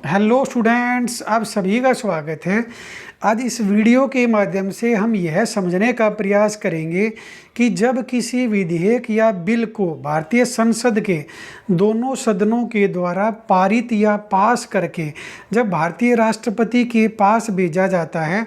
Hello students, आप सभी का स्वागत है। आज इस वीडियो के माध्यम से हम यह समझने का प्रयास करेंगे कि जब किसी विधेयक या बिल को भारतीय संसद के दोनों सदनों के द्वारा पारित या पास करके जब भारतीय राष्ट्रपति के पास भेजा जाता है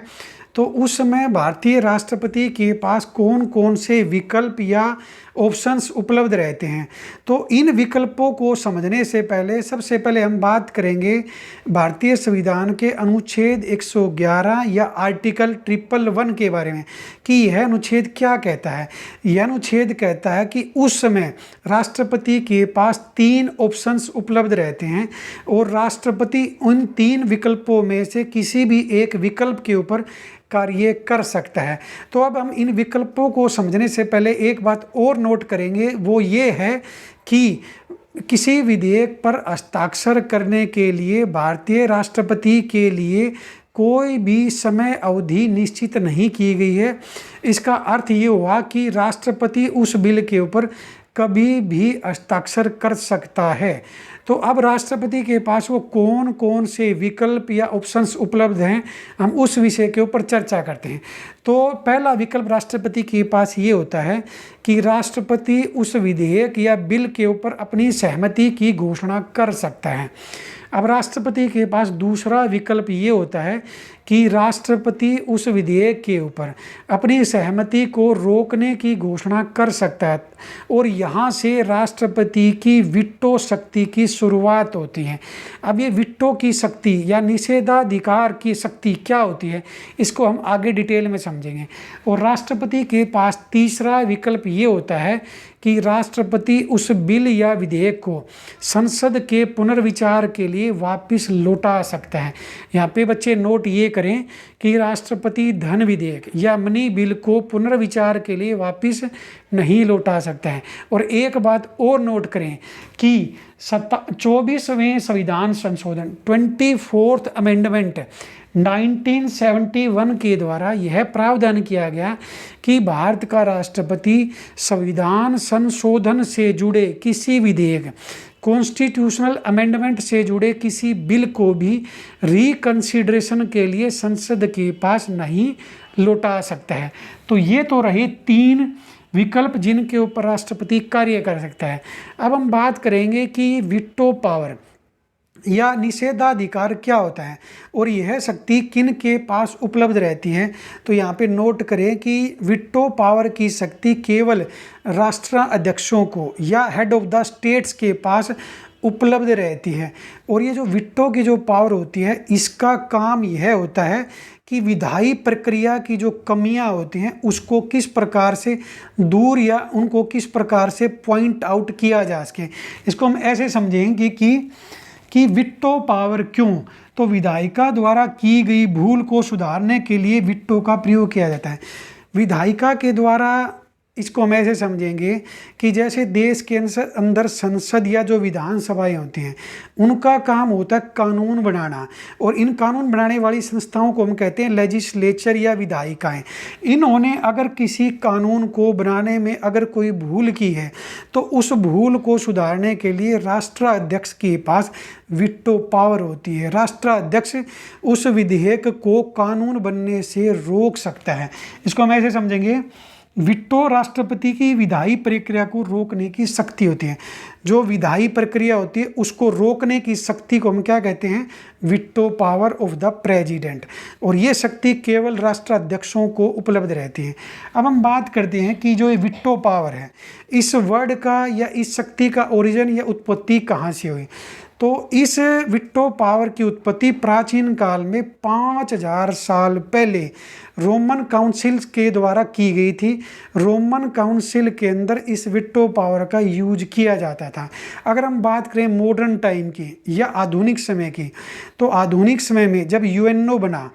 तो उस समय भारतीय राष्ट्रपति के पास कौन कौन से विकल्प या ऑप्शंस उपलब्ध रहते हैं। तो इन विकल्पों को समझने से पहले सबसे पहले हम बात करेंगे भारतीय संविधान के अनुच्छेद 111 या आर्टिकल 111 के बारे में कि यह अनुच्छेद क्या कहता है। यह अनुच्छेद कहता है कि उस समय राष्ट्रपति के पास 3 ऑप्शंस उपलब्ध रहते हैं और राष्ट्रपति उन 3 विकल्पों में से किसी भी एक विकल्प के ऊपर कार्य कर सकता है। तो अब हम इन विकल्पों को समझने से पहले एक बात और नोट करेंगे, वो ये है कि किसी विधेयक पर हस्ताक्षर करने के लिए भारतीय राष्ट्रपति के लिए कोई भी समय अवधि निश्चित नहीं की गई है। इसका अर्थ ये हुआ कि राष्ट्रपति उस बिल के ऊपर कभी भी हस्ताक्षर कर सकता है। तो अब राष्ट्रपति के पास वो कौन कौन से विकल्प या ऑप्शंस उपलब्ध हैं, हम उस विषय के ऊपर चर्चा करते हैं। तो पहला विकल्प राष्ट्रपति के पास ये होता है कि राष्ट्रपति उस विधेयक या बिल के ऊपर अपनी सहमति की घोषणा कर सकता है। अब राष्ट्रपति के पास दूसरा विकल्प ये होता है कि राष्ट्रपति उस विधेयक के ऊपर अपनी सहमति को रोकने की घोषणा कर सकता है और यहाँ से राष्ट्रपति की वीटो शक्ति की शुरुआत होती है। अब ये वीटो की शक्ति या निषेधाधिकार की शक्ति क्या होती है, इसको हम आगे डिटेल में समझेंगे। और राष्ट्रपति के पास तीसरा विकल्प ये होता है कि राष्ट्रपति उस बिल या विधेयक को संसद के पुनर्विचार के लिए वापस लौटा सकता है। यहाँ पे बच्चे नोट ये करें कि राष्ट्रपति धन विधेयक या मनी बिल को पुनर्विचार के लिए वापस नहीं लौटा सकता है। और एक बात और नोट करें कि 24वें संविधान संशोधन 24th अमेंडमेंट 1971 के द्वारा यह प्रावधान किया गया कि भारत का राष्ट्रपति संविधान संशोधन से जुड़े किसी विधेयक, कॉन्स्टिट्यूशनल अमेंडमेंट से जुड़े किसी बिल को भी रिकंसिडरेशन के लिए संसद के पास नहीं लौटा सकता है। तो ये तो रहे 3 विकल्प जिनके ऊपर राष्ट्रपति कार्य कर सकता है। अब हम बात करेंगे कि वीटो पावर या निषेधाधिकार क्या होता है और यह शक्ति किन के पास उपलब्ध रहती है। तो यहाँ पे नोट करें कि वीटो पावर की शक्ति केवल राष्ट्राध्यक्षों को या हेड ऑफ द स्टेट्स के पास उपलब्ध रहती है। और ये जो वीटो की जो पावर होती है, इसका काम यह होता है कि विधायी प्रक्रिया की जो कमियां होती हैं उसको किस प्रकार से दूर या उनको किस प्रकार से पॉइंट आउट किया जा सके। इसको हम ऐसे समझेंगे कि वीटो पावर क्यों, तो विधायिका द्वारा की गई भूल को सुधारने के लिए वीटो का प्रयोग किया जाता है। विधायिका के द्वारा इसको हम ऐसे समझेंगे कि जैसे देश के अंदर संसद या जो विधानसभाएं होती हैं उनका काम होता है कानून बनाना, और इन कानून बनाने वाली संस्थाओं को हम कहते हैं लेजिस्लेचर या विधायिकाएं। इन्होंने अगर किसी कानून को बनाने में अगर कोई भूल की है तो उस भूल को सुधारने के लिए राष्ट्राध्यक्ष के पास वीटो पावर होती है। राष्ट्राध्यक्ष उस विधेयक को कानून बनने से रोक सकता है। इसको हम ऐसे समझेंगे, वीटो राष्ट्रपति की विधायी प्रक्रिया को रोकने की शक्ति होती है। जो विधायी प्रक्रिया होती है उसको रोकने की शक्ति को हम क्या कहते हैं, veto power of the president. और ये शक्ति केवल राष्ट्राध्यक्षों को उपलब्ध रहती है। अब हम बात करते हैं कि जो ये वीटो पावर है, इस वर्ड का या इस शक्ति का ओरिजिन या उत्पत्ति कहाँ से हुई। तो इस वीटो पावर की उत्पत्ति प्राचीन काल में 5000 साल पहले रोमन काउंसिल के द्वारा की गई थी। रोमन काउंसिल के अंदर इस वीटो पावर का यूज किया जाता था। अगर हम बात करें मॉडर्न टाइम की या आधुनिक समय की, तो आधुनिक समय में जब यूएनओ बना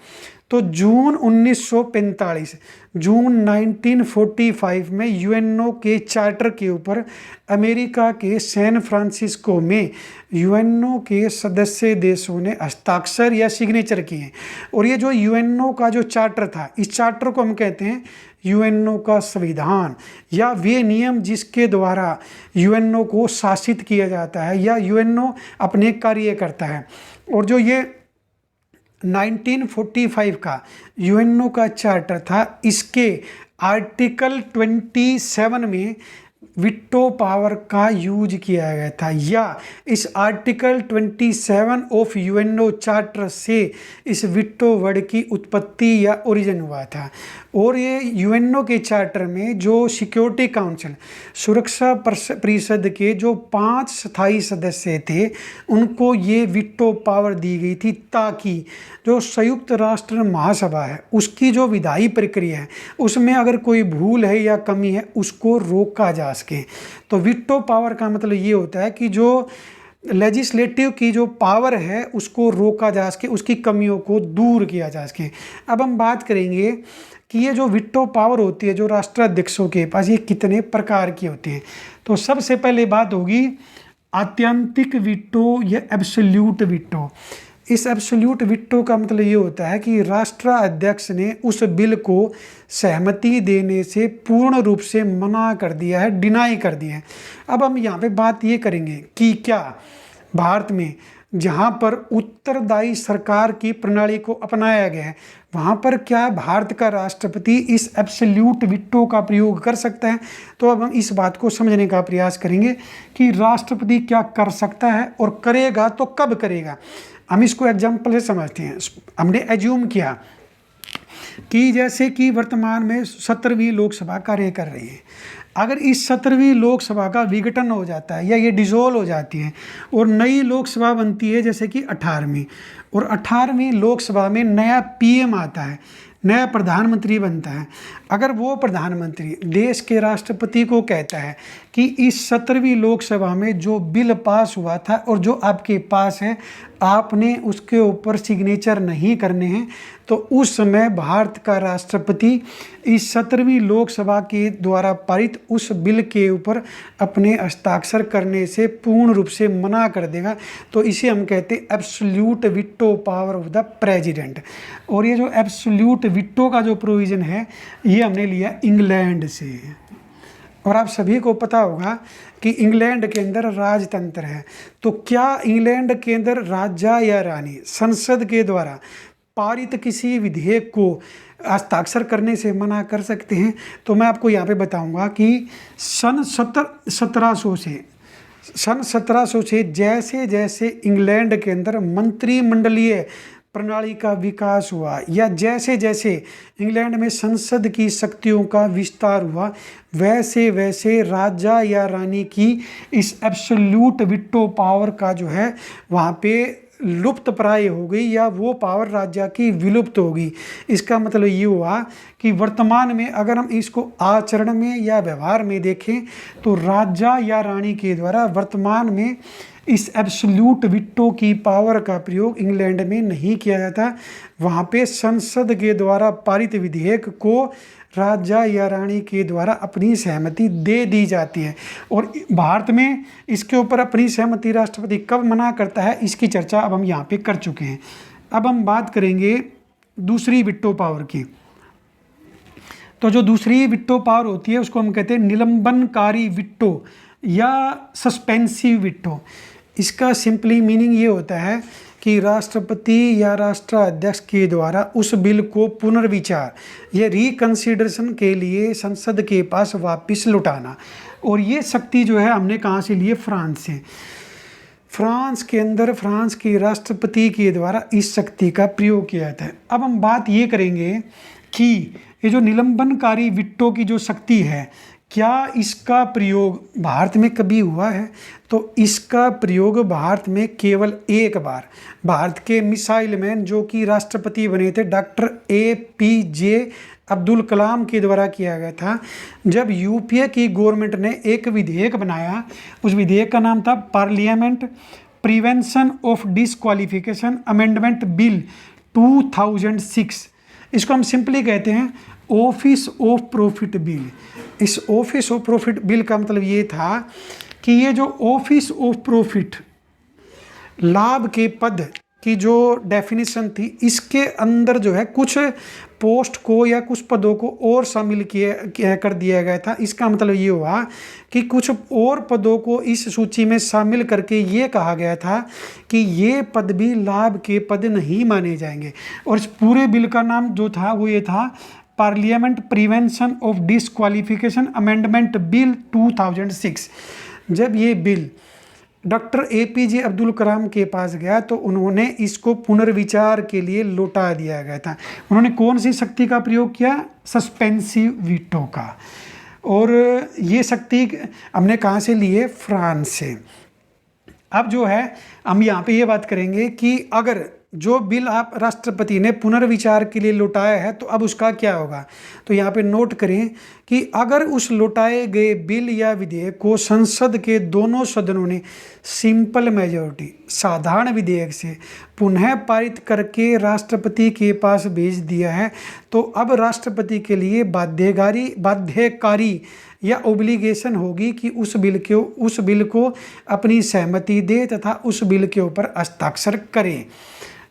तो जून 1945 में यूएनओ के चार्टर के ऊपर अमेरिका के सैन फ्रांसिस्को में यूएनओ के सदस्य देशों ने हस्ताक्षर या सिग्नेचर किए। और ये जो यूएनओ का जो चार्टर था, इस चार्टर को हम कहते हैं यूएनओ का संविधान या वे नियम जिसके द्वारा यूएनओ को शासित किया जाता है या यूएनओ अपने कार्य करता है। और जो ये 1945 का यूएनओ का चार्टर था, इसके आर्टिकल 27 में वीटो पावर का यूज किया गया था, या इस आर्टिकल 27 ऑफ यूएनओ चार्टर से इस वीटो वर्ड की उत्पत्ति या ओरिजिन हुआ था। और ये यूएनओ के चार्टर में जो सिक्योरिटी काउंसिल, सुरक्षा परिषद के जो 5 स्थायी सदस्य थे, उनको ये वीटो पावर दी गई थी, ताकि जो संयुक्त राष्ट्र महासभा है उसकी जो विधायी प्रक्रिया है उसमें अगर कोई भूल है या कमी है उसको रोका जा सके। तो वीटो पावर का मतलब ये होता है कि जो लेजिस्लेटिव की जो पावर है उसको रोका जा सके, उसकी कमियों को दूर किया जा सके। अब हम बात करेंगे कि ये जो वीटो पावर होती है जो राष्ट्राध्यक्षों के पास, ये कितने प्रकार की होती है। तो सबसे पहले बात होगी आत्यंतिक वीटो या एब्सोल्यूट वीटो। इस एब्सोल्यूट वीटो का मतलब ये होता है कि राष्ट्राध्यक्ष ने उस बिल को सहमति देने से पूर्ण रूप से मना कर दिया है, डिनाई कर दिया है। अब हम यहाँ पे बात ये करेंगे कि क्या भारत में जहाँ पर उत्तरदायी सरकार की प्रणाली को अपनाया गया है, वहाँ पर क्या भारत का राष्ट्रपति इस एब्सोल्यूट वीटो का प्रयोग कर सकता है। तो अब हम इस बात को समझने का प्रयास करेंगे कि राष्ट्रपति क्या कर सकता है और करेगा तो कब करेगा। हम इसको एग्जाम्पल से समझते हैं। हमने एज्यूम किया कि जैसे कि वर्तमान में 17वीं लोकसभा कार्य कर रही है, अगर इस 17वीं लोकसभा का विघटन हो जाता है या ये डिसॉल्व हो जाती है और नई लोकसभा बनती है जैसे कि 18वीं, और 18वीं लोकसभा में नया पीएम आता है, नया प्रधानमंत्री बनता है। अगर वो प्रधानमंत्री देश के राष्ट्रपति को कहता है कि इस 17वीं लोकसभा में जो बिल पास हुआ था और जो आपके पास है, आपने उसके ऊपर सिग्नेचर नहीं करने हैं, तो उस समय भारत का राष्ट्रपति इस 17वीं लोकसभा के द्वारा पारित उस बिल के ऊपर अपने हस्ताक्षर करने से पूर्ण रूप से मना कर देगा। तो इसे हम कहते हैं absolute veto power of the president. और ये जो एब्सोल्यूट वीटो का जो प्रोविज़न है ये हमने लिया इंग्लैंड से। और आप सभी को पता होगा कि इंग्लैंड के अंदर राजतंत्र है। तो क्या इंग्लैंड के अंदर राजा या रानी संसद के द्वारा पारित किसी विधेयक को हस्ताक्षर करने से मना कर सकते हैं? तो मैं आपको यहाँ पे बताऊंगा कि सन 1700 से जैसे जैसे इंग्लैंड के अंदर मंत्रिमंडलीय प्रणाली का विकास हुआ, या जैसे जैसे इंग्लैंड में संसद की शक्तियों का विस्तार हुआ, वैसे वैसे राजा या रानी की इस एब्सोल्यूट वीटो पावर का जो है वहाँ पे लुप्त प्राय हो गई, या वो पावर राजा की विलुप्त होगी। इसका मतलब ये हुआ कि वर्तमान में अगर हम इसको आचरण में या व्यवहार में देखें तो राजा या रानी के द्वारा वर्तमान में इस एब्सोल्यूट वीटो की पावर का प्रयोग इंग्लैंड में नहीं किया जाता। वहाँ पे संसद के द्वारा पारित विधेयक को राजा या रानी के द्वारा अपनी सहमति दे दी जाती है। और भारत में इसके ऊपर अपनी सहमति राष्ट्रपति कब मना करता है, इसकी चर्चा अब हम यहाँ पे कर चुके हैं। अब हम बात करेंगे दूसरी वीटो पावर की। तो जो दूसरी वीटो पावर होती है उसको हम कहते हैं निलंबनकारी वीटो या सस्पेंसिव वीटो। इसका सिंपली मीनिंग ये होता है कि राष्ट्रपति या राष्ट्राध्यक्ष के द्वारा उस बिल को पुनर्विचार या रिकंसिडरेशन के लिए संसद के पास वापस लौटाना। और ये शक्ति जो है हमने कहाँ से लिए? फ्रांस से। फ्रांस के अंदर फ्रांस के राष्ट्रपति के द्वारा इस शक्ति का प्रयोग किया जाता है। अब हम बात ये करेंगे कि ये जो निलंबनकारी वीटो की जो शक्ति है, क्या इसका प्रयोग भारत में कभी हुआ है? तो इसका प्रयोग भारत में केवल एक बार भारत के मिसाइल मैन जो कि राष्ट्रपति बने थे डॉक्टर APJ अब्दुल कलाम के द्वारा किया गया था। जब यूपीए की गवर्नमेंट ने एक विधेयक बनाया, उस विधेयक का नाम था parliament prevention of disqualification amendment bill 2006। इसको हम सिंपली कहते हैं ऑफिस ऑफ प्रॉफिट बिल। इस ऑफिस ऑफ प्रॉफिट बिल का मतलब ये था कि ये जो ऑफिस ऑफ प्रॉफिट, लाभ के पद की जो डेफिनेशन थी इसके अंदर जो है कुछ पोस्ट को या कुछ पदों को और शामिल कर दिया गया था। इसका मतलब ये हुआ कि कुछ और पदों को इस सूची में शामिल करके ये कहा गया था कि ये पद भी लाभ के पद नहीं माने जाएंगे। और इस पूरे बिल का नाम जो था वो ये था parliament prevention of disqualification amendment bill 2006। जब ये bill doctor APJ Abdul Kalam के पास गया तो उन्होंने इसको पुनर्विचार के लिए लौटा दिया गया था। उन्होंने कौन सी शक्ति का प्रयोग किया? सस्पेंसिव वीटो का। और ये शक्ति हमने कहाँ से ली है? फ्रांस से। अब जो है हम यहाँ पे ये बात करेंगे कि अगर जो बिल आप राष्ट्रपति ने पुनर्विचार के लिए लौटाया है तो अब उसका क्या होगा। तो यहाँ पे नोट करें कि अगर उस लौटाए गए बिल या विधेयक को संसद के दोनों सदनों ने सिंपल मेजॉरिटी साधारण विधेयक से पुनः पारित करके राष्ट्रपति के पास भेज दिया है तो अब राष्ट्रपति के लिए बाध्यकारी या ओब्लिगेशन होगी कि उस बिल को अपनी सहमति दे तथा उस बिल के ऊपर हस्ताक्षर करें।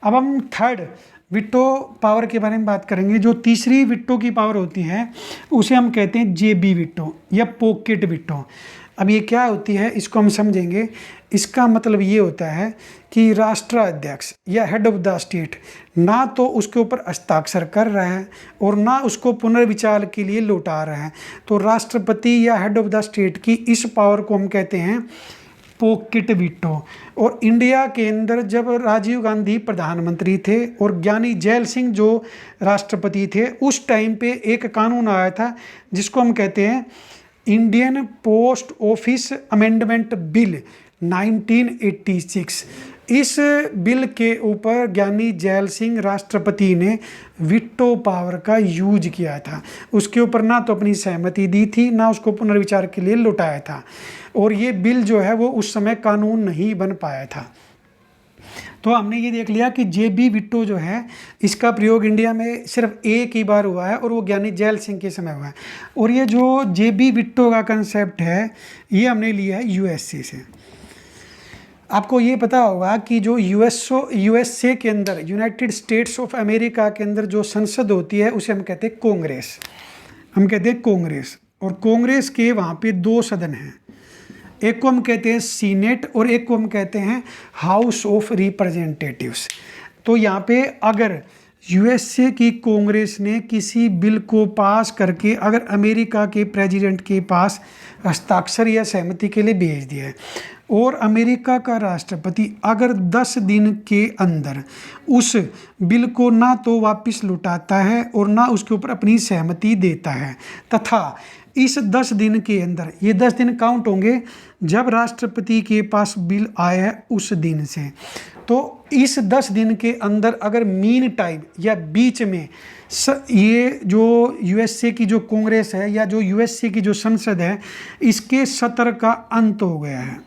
अब हम थर्ड विटो पावर के बारे में बात करेंगे। जो तीसरी विटो की पावर होती है उसे हम कहते हैं JB विटो या पॉकेट विटो। अब ये क्या होती है इसको हम समझेंगे। इसका मतलब ये होता है कि राष्ट्राध्यक्ष या हेड ऑफ द स्टेट ना तो उसके ऊपर हस्ताक्षर कर रहा है और ना उसको पुनर्विचार के लिए लौटा रहा है। तो राष्ट्रपति या हेड ऑफ द स्टेट की इस पावर को हम कहते हैं पॉकेट वीटो। और इंडिया के अंदर जब राजीव गांधी प्रधानमंत्री थे और ज्ञानी जैल सिंह जो राष्ट्रपति थे उस टाइम पे एक कानून आया था जिसको हम कहते हैं Indian post office amendment bill 1986। इस बिल के ऊपर ज्ञानी जैल सिंह राष्ट्रपति ने वीटो पावर का यूज किया था। उसके ऊपर ना तो अपनी सहमति दी थी ना उसको पुनर्विचार के लिए लौटाया था और ये बिल जो है वो उस समय कानून नहीं बन पाया था। तो हमने ये देख लिया कि JB विटो जो है इसका प्रयोग इंडिया में सिर्फ एक ही बार हुआ है और वो ज्ञानी जैल सिंह के समय हुआ है। और ये जो JB विटो का कंसेप्ट है ये हमने लिया है USA से। आपको ये पता होगा कि जो USA के अंदर यूनाइटेड स्टेट्स ऑफ अमेरिका के अंदर जो संसद होती है उसे हम कहते हैं कांग्रेस। हम कहते हैं कांग्रेस। और कांग्रेस के वहाँ पे दो सदन हैं, एक को हम कहते हैं सीनेट और एक को हम कहते हैं हाउस ऑफ रिप्रेजेंटेटिव्स। तो यहाँ पे अगर USA की कांग्रेस ने किसी बिल को पास करके अगर अमेरिका के प्रेसिडेंट के पास हस्ताक्षर या सहमति के लिए भेज दिया है और अमेरिका का राष्ट्रपति अगर 10 दिन के अंदर उस बिल को ना तो वापस लौटाता है और ना उसके ऊपर अपनी सहमति देता है तथा इस 10 दिन के अंदर, ये 10 दिन काउंट होंगे जब राष्ट्रपति के पास बिल आया है उस दिन से, तो इस 10 दिन के अंदर अगर मीन टाइम या बीच में ये जो USA की जो कांग्रेस है या जो USA की जो संसद है इसके सत्र का अंत हो गया है,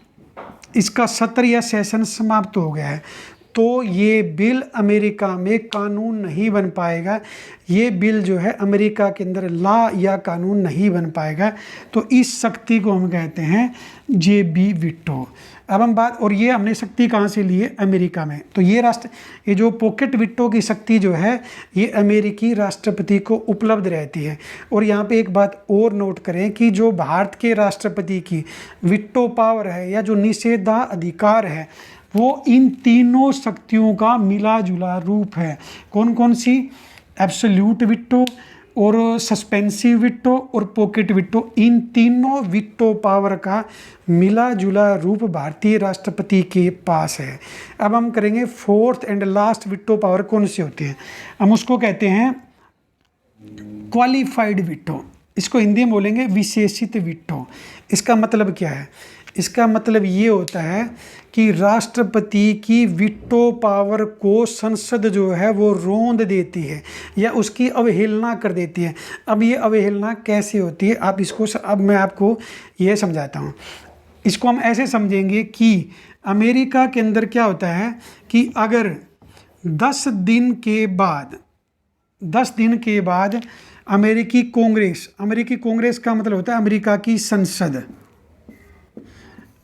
इसका सत्र या सेशन समाप्त हो गया है, तो ये बिल अमेरिका में कानून नहीं बन पाएगा। ये बिल जो है अमेरिका के अंदर लॉ या कानून नहीं बन पाएगा। तो इस शक्ति को हम कहते हैं JB विटो। अब हम बात, और ये हमने शक्ति कहाँ से ली है? अमेरिका में। तो ये जो पॉकेट विटो की शक्ति जो है ये अमेरिकी राष्ट्रपति को उपलब्ध रहती है। और यहाँ पे एक बात और नोट करें कि जो भारत के राष्ट्रपति की विटो पावर है या जो निषेधाधिकार है वो इन तीनों शक्तियों का मिला जुला रूप है। कौन कौन सी? एब्सोल्यूट विटो और सस्पेंसिव विटो और पॉकेट विटो। इन तीनों विटो पावर का मिला जुला रूप भारतीय राष्ट्रपति के पास है। अब हम करेंगे फोर्थ एंड लास्ट विटो पावर कौन सी होती है? हम उसको कहते हैं क्वालिफाइड विटो। इसको हिंदी में बोलेंगे विशेषित विटो। इसका मतलब क्या है? इसका मतलब ये होता है कि राष्ट्रपति की विटो पावर को संसद जो है वो रोंद देती है या उसकी अवहेलना कर देती है। अब ये अवहेलना कैसे होती है अब मैं आपको ये समझाता हूँ। इसको हम ऐसे समझेंगे कि अमेरिका के अंदर क्या होता है कि अगर 10 दिन के बाद अमेरिकी कांग्रेस का मतलब होता है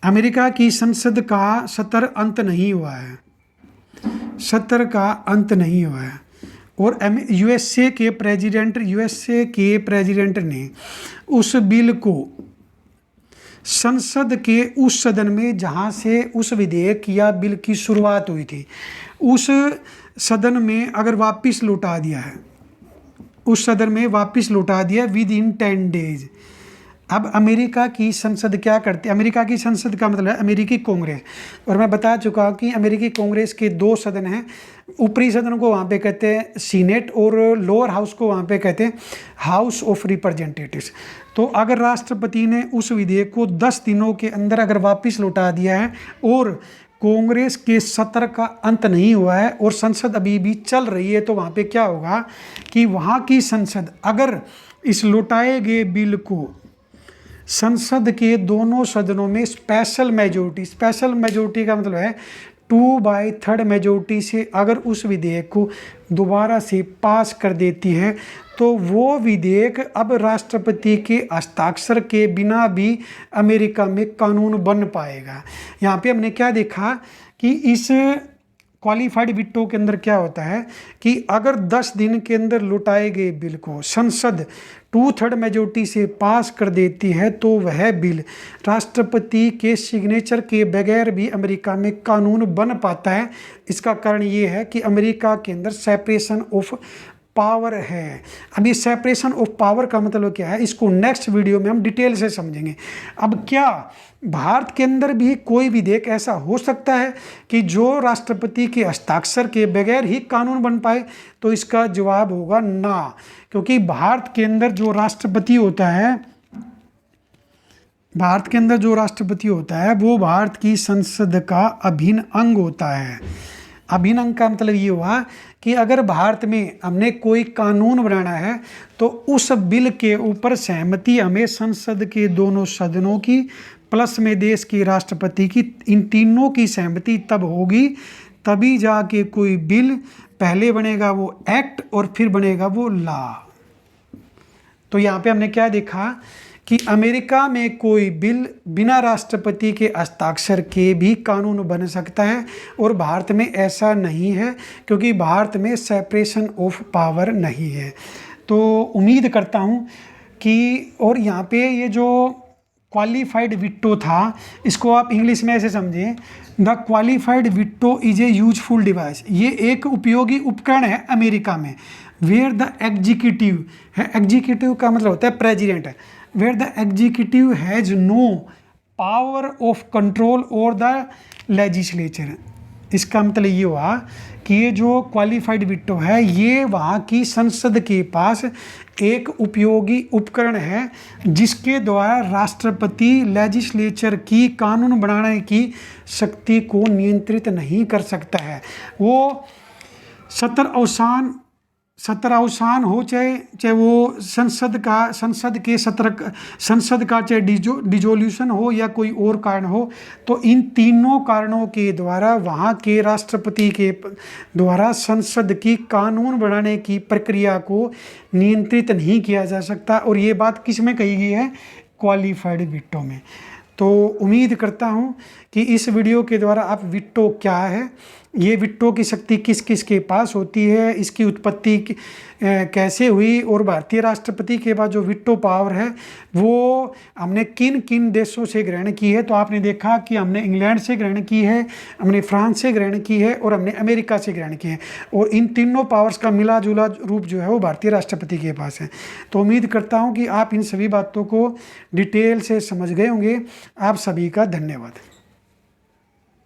अमेरिका की संसद का सत्र अंत नहीं हुआ है। सत्र का अंत नहीं हुआ है। और यूएसए के प्रेसिडेंट ने उस बिल को संसद के उस सदन में जहां से उस विधेयक या बिल की शुरुआत हुई थी, उस सदन में अगर वापस लौटा दिया है, उस सदन में वापस लौटा दिया विद इन 10 डेज। अब अमेरिका की संसद क्या करती है? अमेरिका की संसद का मतलब है अमेरिकी कांग्रेस। और मैं बता चुका हूँ कि अमेरिकी कांग्रेस के 2 सदन हैं। ऊपरी सदन को वहाँ पे कहते हैं सीनेट और लोअर हाउस को वहाँ पे कहते हैं हाउस ऑफ रिप्रेजेंटेटिव्स। तो अगर राष्ट्रपति ने उस विधेयक को 10 दिनों के अंदर अगर वापस लौटा दिया है और कांग्रेस के सत्र का अंत नहीं हुआ है और संसद अभी भी चल रही है, तो वहाँ पे क्या होगा कि वहाँ की संसद अगर इस लौटाए गए बिल को संसद के दोनों सदनों में स्पेशल मेजोरिटी का मतलब है 2/3 मेजोरिटी से अगर उस विधेयक को दोबारा से पास कर देती है, तो वो विधेयक अब राष्ट्रपति के हस्ताक्षर के बिना भी अमेरिका में कानून बन पाएगा। यहाँ पे हमने क्या देखा कि इस क्वालिफाइड वीटो के अंदर क्या होता है कि अगर 10 दिन के अंदर लौटाए गए बिल को संसद 2/3 मेजोरिटी से पास कर देती है, तो वह बिल राष्ट्रपति के सिग्नेचर के बगैर भी अमेरिका में कानून बन पाता है। इसका कारण ये है कि अमेरिका के अंदर सेपरेशन ऑफ पावर है। अभी सेपरेशन ऑफ पावर का मतलब क्या है, इसको नेक्स्ट वीडियो में हम डिटेल से समझेंगे। अब क्या भारत के अंदर भी कोई विधेयक ऐसा हो सकता है कि जो राष्ट्रपति के हस्ताक्षर के बगैर ही कानून बन पाए? तो इसका जवाब होगा ना, क्योंकि भारत के अंदर जो राष्ट्रपति होता है, वो भारत की संसद का अभिन्न अंग होता है। अभिन्न अंग का मतलब ये हुआ कि अगर भारत में हमने कोई कानून बनाना है तो उस बिल के ऊपर सहमति हमें संसद के दोनों सदनों की प्लस में देश के राष्ट्रपति की, इन तीनों की सहमति तब होगी, तभी जाके कोई बिल पहले बनेगा वो एक्ट और फिर बनेगा वो लॉ। तो यहाँ पे हमने क्या देखा कि अमेरिका में कोई बिल बिना राष्ट्रपति के हस्ताक्षर के भी कानून बन सकता है और भारत में ऐसा नहीं है, क्योंकि भारत में सेपरेशन ऑफ पावर नहीं है। तो उम्मीद करता हूँ कि, और यहाँ पे ये जो क्वालिफाइड वीटो था, इसको आप इंग्लिश में ऐसे समझें, the qualified veto is a useful device. ये एक उपयोगी उपकरण है अमेरिका में, वेयर द एग्जीक्यूटिव है, एग्जीक्यूटिव का मतलब होता है प्रेसिडेंट है, where the executive has no power of control over the legislature। इसका मतलब ये हुआ कि ये जो क्वालिफाइड वीटो है, ये वहाँ की संसद के पास एक उपयोगी उपकरण है जिसके द्वारा राष्ट्रपति लेजिस्लेचर की कानून बनाने की शक्ति को नियंत्रित नहीं कर सकता है। वो सत्र अवसान हो, चाहे वो संसद का चाहे डिजोल्यूशन हो या कोई और कारण हो, तो इन तीनों कारणों के द्वारा वहाँ के राष्ट्रपति के द्वारा संसद की कानून बनाने की प्रक्रिया को नियंत्रित नहीं किया जा सकता। और ये बात किस में कही गई है? क्वालिफाइड वीटो में। तो उम्मीद करता हूँ कि इस वीडियो के द्वारा आप वीटो क्या है, ये वीटो की शक्ति किस किस के पास होती है, इसकी उत्पत्ति कैसे हुई, और भारतीय राष्ट्रपति के बाद जो वीटो पावर है वो हमने किन किन देशों से ग्रहण की है। तो आपने देखा कि हमने इंग्लैंड से ग्रहण की है, हमने फ्रांस से ग्रहण की है और हमने अमेरिका से ग्रहण की है। और इन तीनों पावर्स का मिला जुला रूप जो है वो भारतीय राष्ट्रपति के पास है। तो उम्मीद करता हूँ कि आप इन सभी बातों को डिटेल से समझ गए होंगे। आप सभी का धन्यवाद।